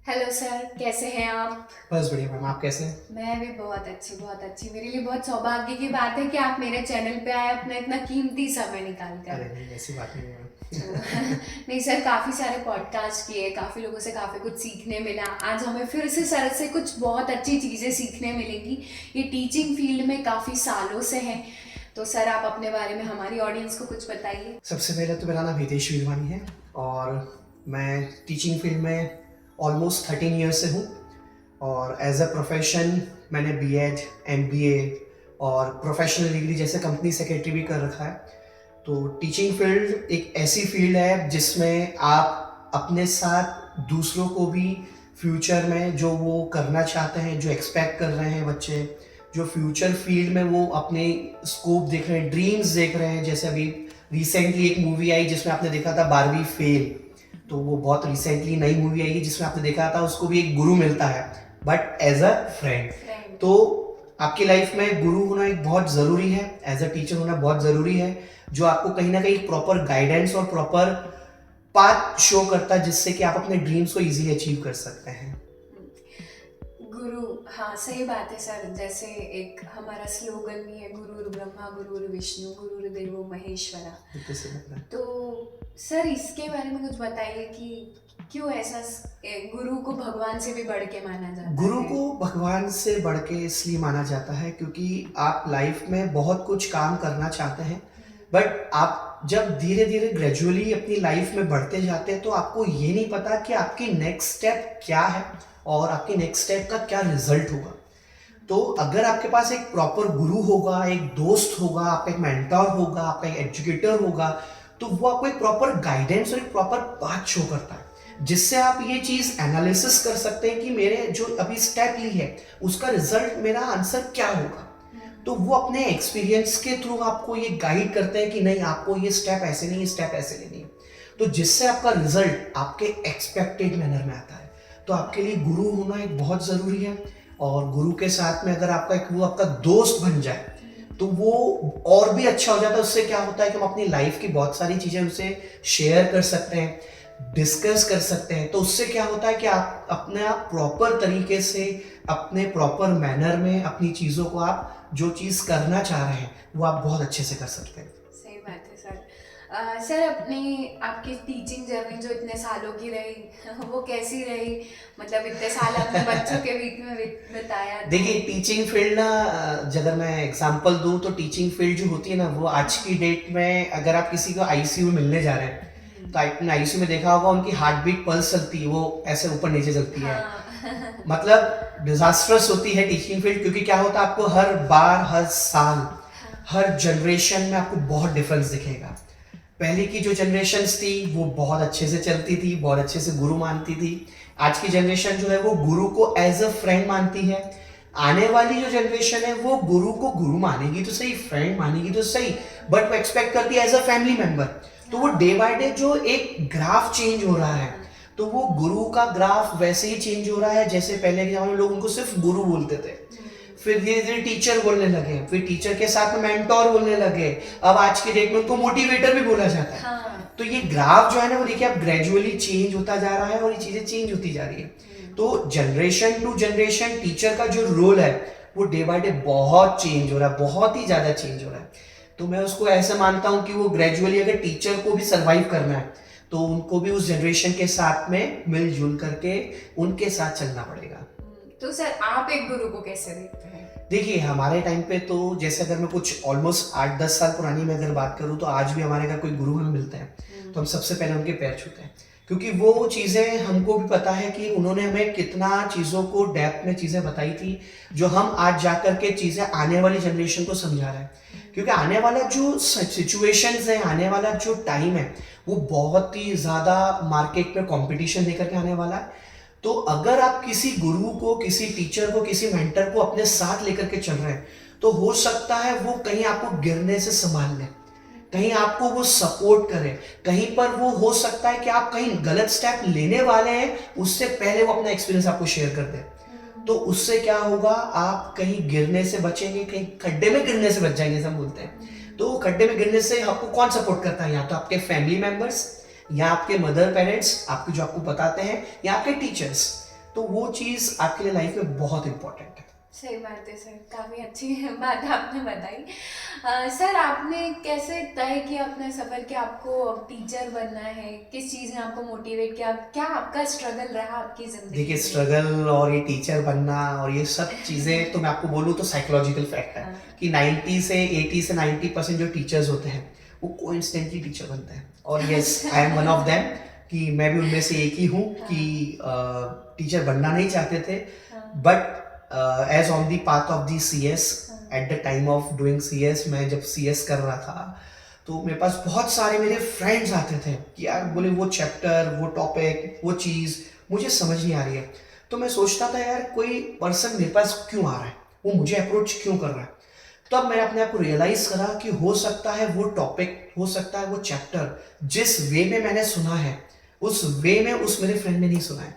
Hello sir, कैसे हैं आप? बस बढ़िया मैम, आप कैसे हैं? मैं भी बहुत अच्छी, बहुत अच्छी। मेरे लिए बहुत सौभाग्य की बात है कि आप मेरे चैनल पे आए अपना इतना कीमती समय निकाल कर। अरे नहीं, ऐसी बात नहीं है तो मैम। नहीं सर, काफ़ी सारे पॉडकास्ट किए, काफ़ी लोगों से काफ़ी कुछ सीखने मिला। आज हमें फिर से सर से कुछ बहुत अच्छी चीज़ें सीखने मिलेंगी। ये टीचिंग फील्ड में काफ़ी सालों से हैं। तो सर, आप अपने बारे में हमारी ऑडियंस को कुछ बताइए। सबसे पहले तो मेरा नाम हितेश वीरवानी है और मैं टीचिंग फील्ड में ऑलमोस्ट 13 ईयर्स से हूँ। और एज अ प्रोफेशन मैंने बीएड, एमबीए और प्रोफेशनल डिग्री जैसे कंपनी सेक्रेटरी भी कर रखा है। तो टीचिंग फील्ड एक ऐसी फील्ड है जिसमें आप अपने साथ दूसरों को भी फ्यूचर में जो वो करना चाहते हैं, जो एक्सपेक्ट कर रहे हैं बच्चे, जो फ्यूचर फील्ड में वो अपने स्कोप देख रहे हैं, ड्रीम्स देख रहे हैं। जैसे अभी रिसेंटली एक मूवी आई जिसमें आपने देखा था बारहवीं फेल, तो वो बहुत रिसेंटली नई मूवी आई है जिसमें आपने देखा था उसको भी एक गुरु मिलता है, but as a friend. Friend. तो आपकी लाइफ में गुरु होना एक बहुत ज़रूरी है, एज अ टीचर होना बहुत ज़रूरी है, जो आपको कहीं ना कहीं प्रॉपर गाइडेंस और प्रॉपर पाथ शो करता है जिससे कि आप अपने ड्रीम्स को इजीली अचीव कर सकते हैं। गुरु, हाँ सही बात है सर। जैसे एक हमारा स्लोगन भी है, गुरुर् ब्रह्मा गुरुर् विष्णु गुरुर्देवो महेश्वरा। बिल्कुल सही लग रहा है। तो सर, इसके बारे में कुछ बताइए कि क्यों ऐसा गुरु को भगवान से भी बढ़ के माना जाता गुरु है? को भगवान से बढ़ के इसलिए माना जाता है क्योंकि आप लाइफ में बहुत कुछ काम करना चाहते हैं, बट आप जब धीरे धीरे ग्रेजुअली अपनी लाइफ में बढ़ते जाते हैं तो आपको ये नहीं पता कि आपकी नेक्स्ट स्टेप क्या है और आपके नेक्स्ट स्टेप का क्या रिजल्ट होगा। तो अगर आपके पास एक प्रॉपर गुरु होगा, एक दोस्त होगा, आपका एक मेंटर होगा, आपका एक एजुकेटर होगा, तो वो आपको एक प्रॉपर गाइडेंस और एक प्रॉपर पाथ शो करता है जिससे आप ये चीज एनालिसिस कर सकते हैं कि मेरे जो अभी स्टेप ली है उसका रिजल्ट, मेरा आंसर क्या होगा। तो वो अपने एक्सपीरियंस के थ्रू आपको ये गाइड करते हैं कि नहीं, आपको ये स्टेप ऐसे नहीं, ये स्टेप ऐसे लेनी है, तो जिससे आपका रिजल्ट आपके एक्सपेक्टेड मैनर में आता है। तो आपके लिए गुरु होना एक बहुत जरूरी है। और गुरु के साथ में अगर आपका एक वो आपका दोस्त बन जाए तो वो और भी अच्छा हो जाता है। उससे क्या होता है कि हम अपनी लाइफ की बहुत सारी चीजें उनसे शेयर कर सकते हैं, डिस्कस कर सकते हैं। तो उससे क्या होता है कि आप अपने प्रॉपर तरीके से, अपने प्रॉपर मैनर में अपनी चीज़ों को, आप जो चीज़ करना चाह रहे हैं वो आप बहुत अच्छे से कर सकते हैं। सही बात है सर। सर, अपनी आपकी टीचिंग जर्नी जो इतने सालों की रही वो कैसी रही? मतलब इतने साल आपने बच्चों के बीच में बिताया तो। देखिए टीचिंग फील्ड ना, अगर मैं एग्जांपल दूं तो टीचिंग फील्ड जो होती है ना, वो आज की डेट में अगर आप किसी को आईसीयू में मिलने जा रहे हैं तो आपने आईसीयू में देखा होगा उनकी हार्ट बीट पल्स चलती है, वो ऐसे ऊपर नीचे चलती है। हाँ। मतलब डिजास्ट्रस होती है टीचिंग फील्ड, क्योंकि क्या होता है आपको हर बार, हर साल, हर जनरेशन में आपको बहुत डिफरेंस दिखेगा। पहले की जो जनरेशन्स थी वो बहुत अच्छे से चलती थी, बहुत अच्छे से गुरु मानती थी। आज की जनरेशन जो है वो गुरु को एज अ फ्रेंड मानती है। आने वाली जो जनरेशन है वो गुरु को गुरु मानेगी तो सही, फ्रेंड मानेगी तो सही, बट वो एक्सपेक्ट करती है एज अ फैमिली मेंबर। तो वो डे बाय डे जो एक ग्राफ चेंज हो रहा है, तो वो गुरु का ग्राफ वैसे ही चेंज हो रहा है जैसे पहले के जमाने में लोग उनको सिर्फ गुरु बोलते थे, फिर धीरे धीरे टीचर बोलने लगे, फिर टीचर के साथ में मेंटोर बोलने लगे, अब आज के डेट में उनको मोटिवेटर भी बोला जाता है। हाँ। तो ये ग्राफ जो है ना वो देखिए अब ग्रेजुअली चेंज होता जा रहा है और ये चीजें चेंज होती जा रही है। तो जनरेशन टू जनरेशन टीचर का जो रोल है वो डे बाय डे बहुत चेंज हो रहा है, बहुत ही ज्यादा चेंज हो रहा है। तो मैं उसको ऐसे मानता हूँ कि वो ग्रेजुअली अगर टीचर को भी सर्वाइव करना है तो उनको भी उस जनरेशन के साथ में मिलजुल करके उनके साथ चलना पड़ेगा। तो सर, आप एक गुरु को कैसे देखते हैं? देखिए हमारे टाइम पे तो जैसे अगर मैं कुछ ऑलमोस्ट 8-10 साल पुरानी में अगर बात करूँ तो आज भी हमारे घर कोई गुरु हमें मिलता है तो हम सबसे पहले उनके पैर छूते हैं, क्योंकि वो चीज़ें हमको भी पता है कि उन्होंने हमें कितना चीज़ों को डेप्थ में चीज़ें बताई थी जो हम आज जा कर के चीज़ें आने वाली जनरेशन को समझा रहे हैं। क्योंकि आने वाला जो सिचुएशंस है, आने वाला जो टाइम है वो बहुत ही ज़्यादा मार्केट में कंपटीशन लेकर के आने वाला है। तो अगर आप किसी गुरु को, किसी टीचर को, किसी मेंटर को अपने साथ लेकर के चल रहे हैं तो हो सकता है वो कहीं आपको गिरने से संभाल ले, कहीं आपको वो सपोर्ट करे, कहीं पर वो हो सकता है कि आप कहीं गलत स्टेप लेने वाले हैं उससे पहले वो अपना एक्सपीरियंस आपको शेयर कर दे। तो उससे क्या होगा, आप कहीं गिरने से बचेंगे, कहीं खड्डे में गिरने से बच जाएंगे, हम बोलते हैं। तो खड्डे में गिरने से आपको कौन सपोर्ट करता है? या तो आपके फैमिली मेंबर्स, या आपके मदर पेरेंट्स आपको जो आपको बताते हैं, या आपके टीचर्स। तो वो चीज़ आपके लिए लाइफ में बहुत इंपॉर्टेंट है। सही बात है सर, काफ़ी अच्छी बात आपने बताई। सर, आपने कैसे तय किया अपना सफ़र कि आपको टीचर बनना है? किस चीज़ ने आपको मोटिवेट किया? क्या आपका स्ट्रगल रहा आपकी ज़िंदगी देखिए, में? स्ट्रगल और ये टीचर बनना और ये सब चीज़ें तो मैं आपको बोलूँ तो साइकोलॉजिकल फैक्ट है हाँ। कि 90% जो टीचर्स होते हैं वो कोइंसिडेंटली टीचर बनते हैं। और yes, I am one of them कि मैं भी उनमें से एक ही हूँ कि टीचर बनना नहीं चाहते थे, हाँ। But as on the path of the CS, हाँ। At the time of doing CS, मैं जब CS कर रहा था तो मेरे पास बहुत सारे मेरे फ्रेंड्स आते थे कि यार बोले वो चैप्टर, वो टॉपिक, वो चीज़ मुझे समझ नहीं आ रही है। तो मैं सोचता था यार कोई पर्सन मेरे पास क्यों आ रहा है, वो मुझे अप्रोच क्यों कर रहा है। तब मैंने अपने आप को रियलाइज करा कि हो सकता है वो टॉपिक, हो सकता है वो चैप्टर जिस वे में मैंने सुना है उस वे में उस मेरे फ्रेंड ने नहीं सुना है।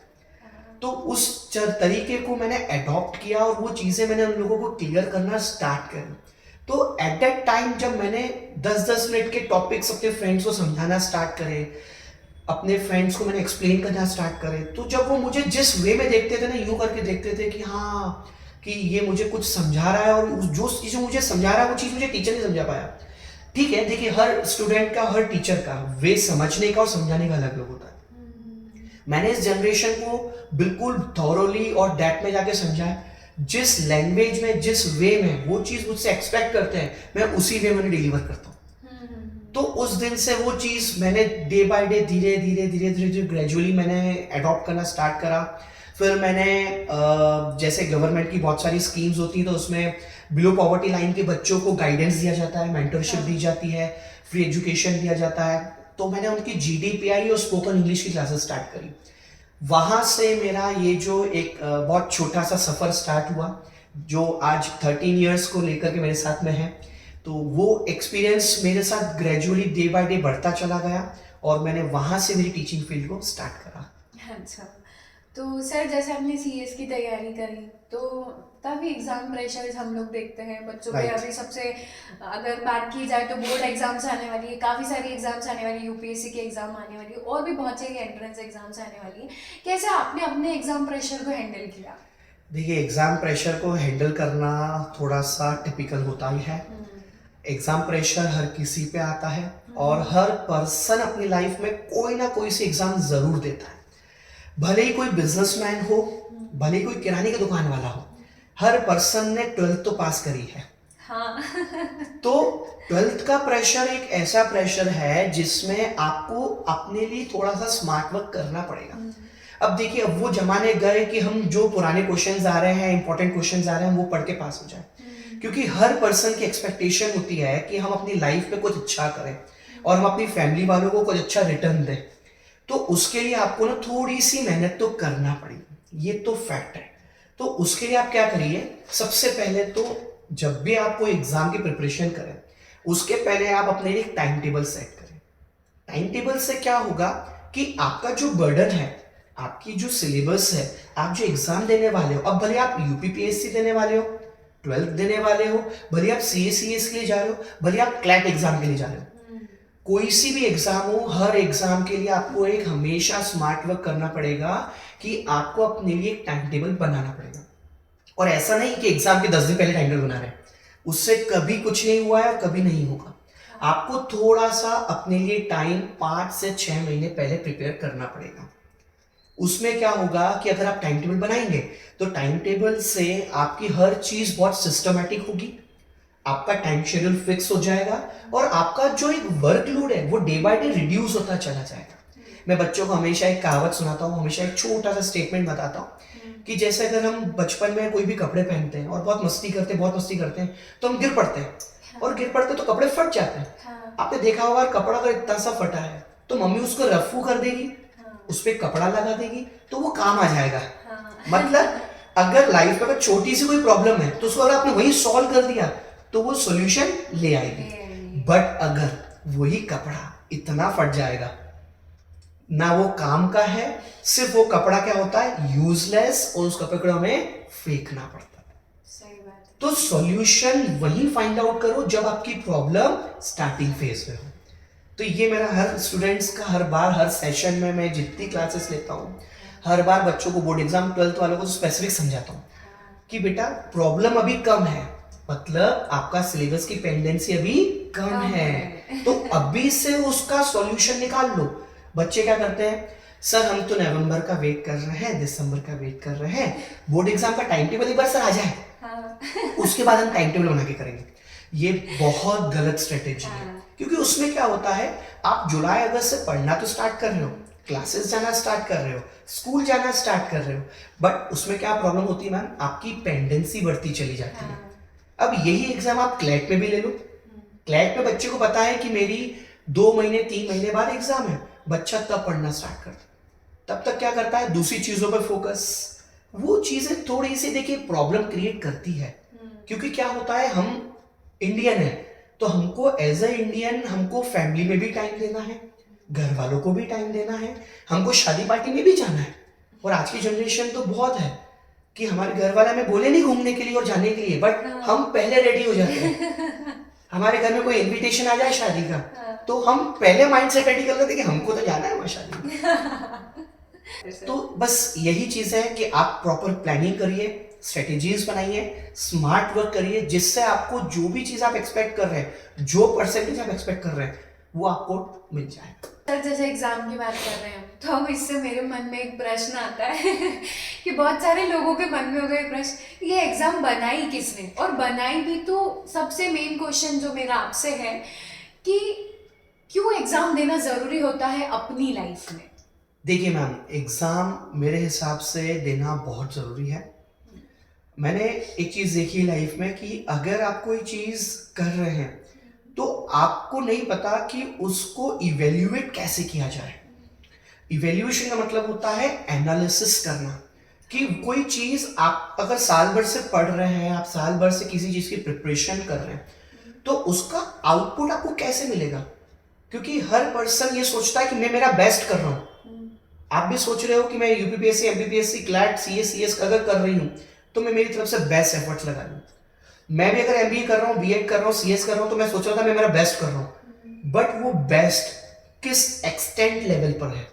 तो उस तरीके को मैंने अडॉप्ट किया और वो चीज़ें मैंने उन लोगों को क्लियर करना स्टार्ट करी। तो एट दैट टाइम जब मैंने 10-10 मिनट के टॉपिक्स अपने फ्रेंड्स को समझाना स्टार्ट करे, अपने फ्रेंड्स को मैंने एक्सप्लेन करना स्टार्ट करे, तो जब वो मुझे जिस वे में देखते थे ना, यूं करके देखते थे कि हाँ कि ये मुझे कुछ समझा रहा है और जो चीज़ मुझे समझा रहा है वो चीज़ मुझे टीचर नहीं समझा पाया। ठीक है, देखिए हर स्टूडेंट का, हर टीचर का वे समझने का और समझाने का अलग अलग होता है। मैंने इस जनरेशन को बिल्कुल थॉरोली और डेप्थ में जाके समझा है। जिस लैंग्वेज में, जिस वे में वो चीज़ मुझसे एक्सपेक्ट करते हैं, मैं उसी वे में डिलीवर करता हूँ। तो उस दिन से वो चीज़ मैंने डे बाय डे धीरे धीरे ग्रेजुअली मैंने अडॉप्ट करना स्टार्ट करा। फिर मैंने जैसे गवर्नमेंट की बहुत सारी स्कीम्स होती हैं तो उसमें बिलो पॉवर्टी लाइन के बच्चों को गाइडेंस दिया जाता है, मेंटरशिप दी जाती है, फ्री एजुकेशन दिया जाता है। तो मैंने उनकी GDPI और स्पोकन इंग्लिश की क्लासेस स्टार्ट करी। वहाँ से मेरा ये जो एक बहुत छोटा सा सफ़र स्टार्ट हुआ जो आज 13 इयर्स को लेकर के मेरे साथ में है। तो वो एक्सपीरियंस मेरे साथ ग्रेजुअली डे बाय डे बढ़ता चला गया और मैंने वहाँ से मेरी टीचिंग फील्ड को स्टार्ट करा। अच्छा, तो सर जैसे आपने CS की तैयारी करी तो काफ़ी एग्ज़ाम प्रेशर्स हम लोग देखते हैं बच्चों पे। Right. अभी सबसे अगर बात की जाए तो बोर्ड एग्जाम्स आने वाली है, काफ़ी सारी एग्जाम्स आने वाली है, UPSC के एग्ज़ाम आने वाली है और भी बहुत सारी एंट्रेंस एग्जाम्स आने वाली है। कैसे आपने अपने एग्ज़ाम प्रेशर को हैंडल किया? देखिए, एग्ज़ाम प्रेशर को हैंडल करना थोड़ा सा टिपिकल होता ही है। एग्ज़ाम प्रेशर हर किसी पे आता है और हर पर्सन अपनी लाइफ में कोई ना कोई सी एग्ज़ाम ज़रूर देता है। भले ही कोई बिजनेसमैन हो, भले ही कोई किराने की दुकान वाला हो, हर पर्सन ने 12th तो पास करी है। हाँ। तो 12th का प्रेशर एक ऐसा प्रेशर है जिसमें आपको अपने लिए थोड़ा सा स्मार्ट वर्क करना पड़ेगा। अब देखिए, अब वो जमाने गए कि हम जो पुराने क्वेश्चंस आ रहे हैं, इंपॉर्टेंट क्वेश्चंस आ रहे हैं, वो पढ़ के पास हो जाए। क्योंकि हर पर्सन की एक्सपेक्टेशन होती है कि हम अपनी लाइफ में कुछ अच्छा करें और हम अपनी फैमिली वालों को कुछ अच्छा रिटर्न दें। तो उसके लिए आपको ना थोड़ी सी मेहनत तो करना पड़ेगी, ये तो फैक्ट है। तो उसके लिए आप क्या करिए, सबसे पहले तो जब भी आप कोई एग्जाम की प्रिपरेशन करें उसके पहले आप अपने लिए एक टाइम टेबल सेट करें। टाइम टेबल से क्या होगा कि आपका जो बर्डन है, आपकी जो सिलेबस है, आप जो एग्जाम देने वाले हो, अब भले आप UPPSC देने वाले हो, 12th देने वाले हो, भले आप CS के लिए जा रहे हो, भले आप क्लैट एग्जाम के लिए जा रहे हो, कोई सी भी एग्जाम हो, हर एग्जाम के लिए आपको एक हमेशा स्मार्ट वर्क करना पड़ेगा कि आपको अपने लिए एक टाइम टेबल बनाना पड़ेगा। और ऐसा नहीं कि एग्जाम के 10 दिन पहले टाइम टेबल बना रहे हैं, उससे कभी कुछ नहीं हुआ है और कभी नहीं होगा। आपको थोड़ा सा अपने लिए टाइम 5 से 6 महीने पहले प्रिपेयर करना पड़ेगा। उसमें क्या होगा कि अगर आप टाइम टेबल बनाएंगे तो टाइम टेबल से आपकी हर चीज बहुत सिस्टमैटिक होगी, आपका टाइम शेड्यूल फिक्स हो जाएगा और आपका जो एक वर्कलोड है वो डे बाय डे रिड्यूस होता चला जाएगा। मैं बच्चों को हमेशा एक कहावत सुनाता हूँ, हमेशा एक छोटा सा स्टेटमेंट बताता हूँ कि जैसे अगर हम बचपन में कोई भी कपड़े पहनते हैं और बहुत मस्ती करते हैं तो हम गिर पड़ते हैं और गिर पड़ते तो कपड़े फट जाते हैं। आपने देखा होगा कपड़ा अगर इतना सा फटा है तो मम्मी उसको रफू कर देगी, उस पर कपड़ा लगा देगी तो वो काम आ जाएगा। मतलब अगर लाइफ में अगर छोटी सी कोई प्रॉब्लम है तो उसको अगर आपने वही सॉल्व कर दिया तो वो सॉल्यूशन ले आएगी। बट अगर वही कपड़ा इतना फट जाएगा, ना वो काम का है, सिर्फ वो कपड़ा क्या होता है, यूजलेस, और उस कपड़े को हमें फेंकना पड़ता है। सही बात है। तो सॉल्यूशन वही फाइंड आउट करो जब आपकी प्रॉब्लम स्टार्टिंग फेज में हो। तो ये मेरा हर स्टूडेंट्स का हर बार हर सेशन में मैं जितनी क्लासेस लेता हूँ हर बार बच्चों को बोर्ड एग्जाम 12th वालों को स्पेसिफिक समझाता हूँ कि बेटा प्रॉब्लम अभी कम है, मतलब आपका सिलेबस की पेंडेंसी अभी कम है, तो अभी से उसका सॉल्यूशन निकाल लो। बच्चे क्या करते हैं, सर हम तो नवंबर का वेट कर रहे हैं, दिसंबर का वेट कर रहे हैं, बोर्ड एग्जाम का टाइम टेबल एक बार सर आ जाए, उसके बाद हम टाइम टेबल बना के करेंगे। ये बहुत गलत स्ट्रेटेजी है, क्योंकि उसमें क्या होता है, आप जुलाई अगस्त से पढ़ना तो स्टार्ट कर रहे हो, क्लासेस जाना स्टार्ट कर रहे हो, स्कूल जाना स्टार्ट कर रहे हो, बट उसमें क्या प्रॉब्लम होती है मैम, आपकी पेंडेंसी बढ़ती चली जाती है। अब यही एग्जाम आप क्लैट में भी ले लो, क्लैट में बच्चे को पता है कि मेरी 2 महीने 3 महीने बाद एग्जाम है, बच्चा तब पढ़ना स्टार्ट करता है। तब तक क्या करता है, दूसरी चीजों पर फोकस, वो चीजें थोड़ी सी देखिए प्रॉब्लम क्रिएट करती है। क्योंकि क्या होता है, हम इंडियन है, तो हमको एज अ इंडियन हमको फैमिली में भी टाइम देना है, घर वालों को भी टाइम देना है, हमको शादी पार्टी में भी जाना है। और आज की जनरेशन तो बहुत है कि हमारे घर वाले हमें बोले नहीं घूमने के लिए और जाने के लिए, बट हम पहले रेडी हो जाते हैं। हमारे घर में कोई इनविटेशन आ जाए शादी का, तो हम पहले माइंड सेट रेडी कर लेते हैं कि हमको तो जाना है वहां शादी में। तो बस यही चीज है कि आप प्रॉपर प्लानिंग करिए, स्ट्रेटेजीज बनाइए, स्मार्ट वर्क करिए, जिससे आपको जो भी चीज आप एक्सपेक्ट कर रहे हैं, जो परसेंटेज आप एक्सपेक्ट कर रहे हैं, वो आपको मिल जाएगा। सर जैसे एग्जाम की बात कर रहे हैं, तो अब इससे मेरे मन में एक प्रश्न आता है कि बहुत सारे लोगों के मन में होगा एक प्रश्न, ये एग्जाम बनाई किसने, और बनाई भी तो सबसे मेन क्वेश्चन जो मेरा आपसे है कि क्यों एग्जाम देना जरूरी होता है अपनी लाइफ में। देखिए मैम, एग्जाम मेरे हिसाब से देना बहुत जरूरी है। मैंने एक चीज देखी लाइफ में कि अगर आप कोई चीज कर रहे हैं तो आपको नहीं पता कि उसको इवेल्युएट कैसे किया जाए। इवेल्युएशन का मतलब होता है एनालिसिस करना, कि कोई चीज आप अगर साल भर से पढ़ रहे हैं, आप साल भर से किसी चीज की प्रिपरेशन कर रहे हैं, तो उसका आउटपुट आपको कैसे मिलेगा। क्योंकि हर पर्सन ये सोचता है कि मैं मेरा बेस्ट कर रहा हूं। आप भी सोच रहे हो कि मैं यूपीपीएससी, एमपीपीएससी, क्लैट, सीएस अगर कर रही हूं तो मैं मेरी तरफ से बेस्ट एफर्ट्स लगा लूं। मैं भी अगर एमबीए कर रहा हूं, बीएड कर रहा हूं, सीएस कर रहा हूं, तो मैं सोच रहा था मैं मेरा बेस्ट कर रहा हूं, बट वो बेस्ट किस एक्सटेंट लेवल पर है,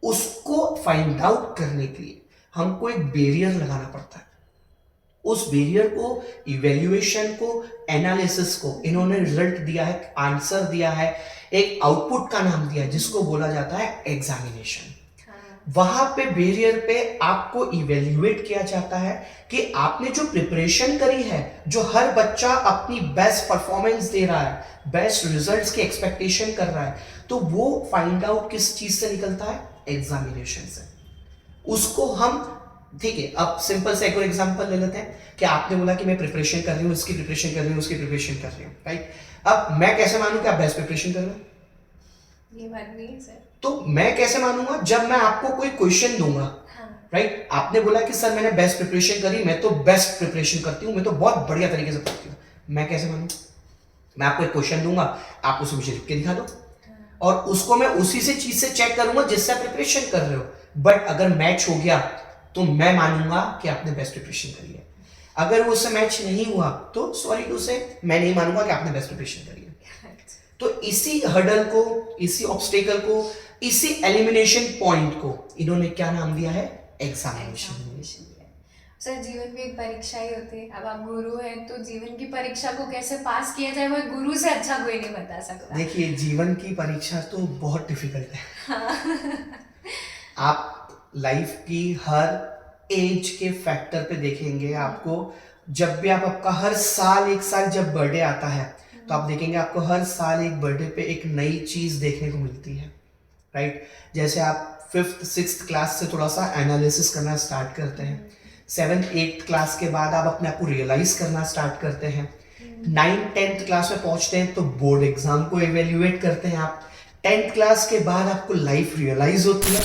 उसको फाइंड आउट करने के लिए हमको एक बैरियर लगाना पड़ता है। उस बैरियर को, इवेल्युएशन को, एनालिसिस को, इन्होंने रिजल्ट दिया है, आंसर दिया है, एक आउटपुट का नाम दिया है, जिसको बोला जाता है एग्जामिनेशन। वहां पे बैरियर पे आपको इवेल्युएट किया जाता है कि आपने जो प्रिपरेशन करी है, जो हर बच्चा अपनी बेस्ट परफॉर्मेंस दे रहा है, बेस्ट रिजल्ट्स की एक्सपेक्टेशन कर रहा है, तो वो फाइंड आउट किस चीज से निकलता है, एग्जामिनेशन से। उसको हम, ठीक है, अब सिंपल से एक और एग्जांपल ले लेते हैं कि आपने बोला कि मैं प्रिपरेशन कर रही हूँ, इसकी प्रिपरेशन कर रही हूँ, उसकी प्रिपरेशन कर रही हूँ, राइट। अब मैं कैसे मानूं कि आप बेस्ट प्रिपरेशन कर रहे हो? ये बात नहीं है सर। तो मैं कैसे मानूंगा जब मैं आपको कोई क्वेश्चन दूंगा, राइट। आपने बोला कि सर मैंने बेस्ट प्रिपरेशन करी, मैं तो बेस्ट प्रिपरेशन करती हूँ, मैं तो बहुत बढ़िया तरीके से पढ़ती हूँ, मैं कैसे मानूं? मैं आपको एक क्वेश्चन दूंगा, आप उसे मुझे लिख के दिखा दो, और उसको मैं उसी से चीज से चेक करूंगा जिससे आप प्रिपरेशन कर रहे हो। बट अगर मैच हो गया तो मैं मानूंगा कि आपने बेस्ट प्रिपरेशन करी है। अगर वो उससे मैच नहीं हुआ तो सॉरी टू से, मैं नहीं मानूंगा कि आपने बेस्ट प्रिपरेशन करी है। तो इसी हर्डल को, इसी ऑब्स्टेकल को, इसी एलिमिनेशन पॉइंट को इन्होंने क्या नाम दिया है, एग्जामिनेशन। सर जीवन में एक परीक्षा ही होती है। अब आप गुरु हैं तो जीवन की परीक्षा को कैसे पास किया जाए, वो गुरु से अच्छा कोई नहीं बता सकता। देखिए, जीवन की परीक्षा तो बहुत डिफिकल्ट है। हाँ। आप लाइफ की हर एज के फैक्टर पे देखेंगे, आपको जब भी आपका हर साल, एक साल जब बर्थडे आता है, तो आप देखेंगे आपको हर साल एक बर्थडे पे एक नई चीज देखने को मिलती है, राइट। जैसे आप 5th 6th क्लास से थोड़ा सा एनालिसिस करना स्टार्ट करते हैं, 7th 8th क्लास के बाद आप अपने आप को रियलाइज करना स्टार्ट करते हैं, 9th 10th क्लास में पहुंचते हैं तो बोर्ड एग्जाम को इवेल्युएट करते हैं आप, 10th क्लास के बाद आपको लाइफ रियलाइज होती है।